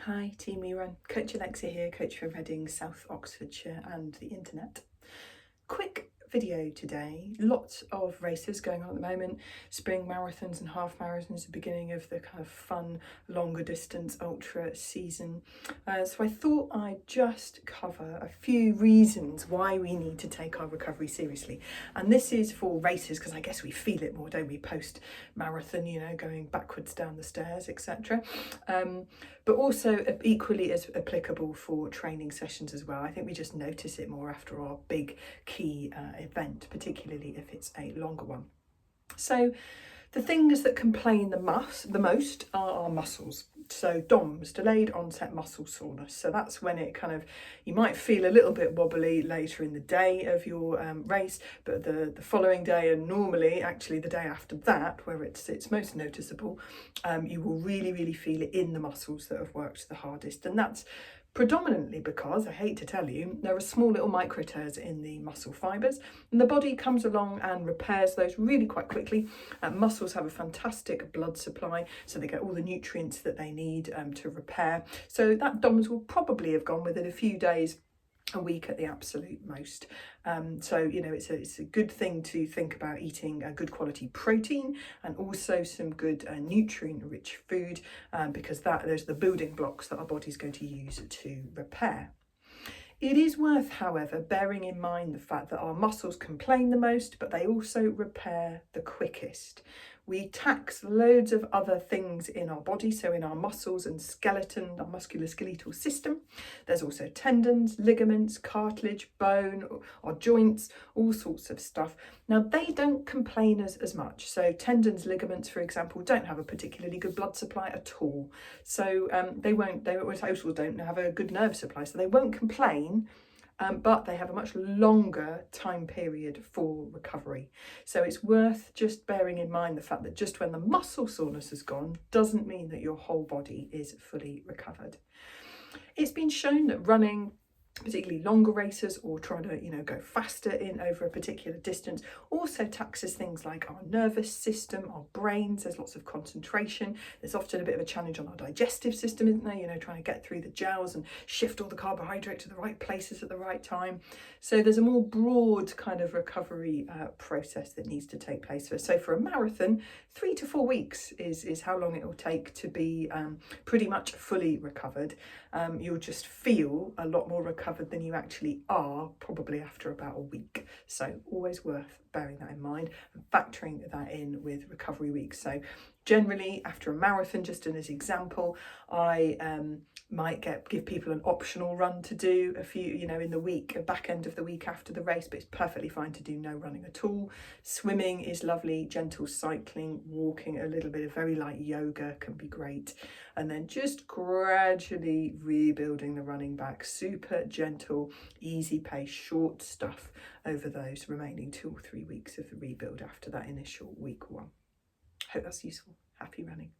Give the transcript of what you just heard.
Hi, Team Rerun. Coach Alexa here, coach for Reading, South Oxfordshire and the internet. Quick video today. Lots of races going on at the moment. Spring marathons and half marathons, the beginning of the kind of fun, longer distance ultra season. So I thought I'd just cover a few reasons why we need to take our recovery seriously. And this is for races, because I guess we feel it more, don't we, post marathon, you know, going backwards down the stairs, etc. But also equally as applicable for training sessions as well. I think we just notice it more after our big key event, particularly if it's a longer one. So the things that complain the most are our muscles. So DOMS, delayed onset muscle soreness. So that's when it kind of, you might feel a little bit wobbly later in the day of your race, but the following day, and normally actually the day after that, where it's most noticeable, you will really feel it in the muscles that have worked the hardest. And that's predominantly because, I hate to tell you, there are small little micro tears in the muscle fibres, and the body comes along and repairs those really quite quickly. Muscles have a fantastic blood supply, so they get all the nutrients that they need to repair. So that DOMS will probably have gone within a few days, a week at the absolute most. So, you know, it's a good thing to think about eating a good quality protein and also some good nutrient rich food, because those are the building blocks that our body's going to use to repair. It is worth, however, bearing in mind the fact that our muscles complain the most, but they also repair the quickest. We tax loads of other things in our body, so in our muscles and skeleton, our musculoskeletal system. There's also tendons, ligaments, cartilage, bone, our joints, all sorts of stuff. Now, they don't complain as much. So tendons, ligaments, for example, don't have a particularly good blood supply at all. So they also don't have a good nerve supply, so they won't complain. But they have a much longer time period for recovery. So it's worth just bearing in mind the fact that just when the muscle soreness has gone doesn't mean that your whole body is fully recovered. It's been shown that running, particularly longer races or trying to, you know, go faster in over a particular distance, also taxes things like our nervous system, our brains. There's lots of concentration. There's often a bit of a challenge on our digestive system, isn't there? You know, trying to get through the gels and shift all the carbohydrate to the right places at the right time. So there's a more broad kind of recovery process that needs to take place. So for a marathon, 3 to 4 weeks is how long it will take to be pretty much fully recovered. You'll just feel a lot more recovered than you actually are, probably after about a week. So always worth bearing that in mind and factoring that in with recovery weeks. So generally after a marathon, just as an example, I might give people an optional run to do a few, you know, in the week, back end of the week after the race, but it's perfectly fine to do no running at all. Swimming is lovely, gentle cycling, walking, a little bit of very light yoga can be great. And then just gradually rebuilding the running back, super gentle, easy pace, short stuff over those remaining 2 or 3 weeks of the rebuild after that initial week one. Hope that's useful. Happy running.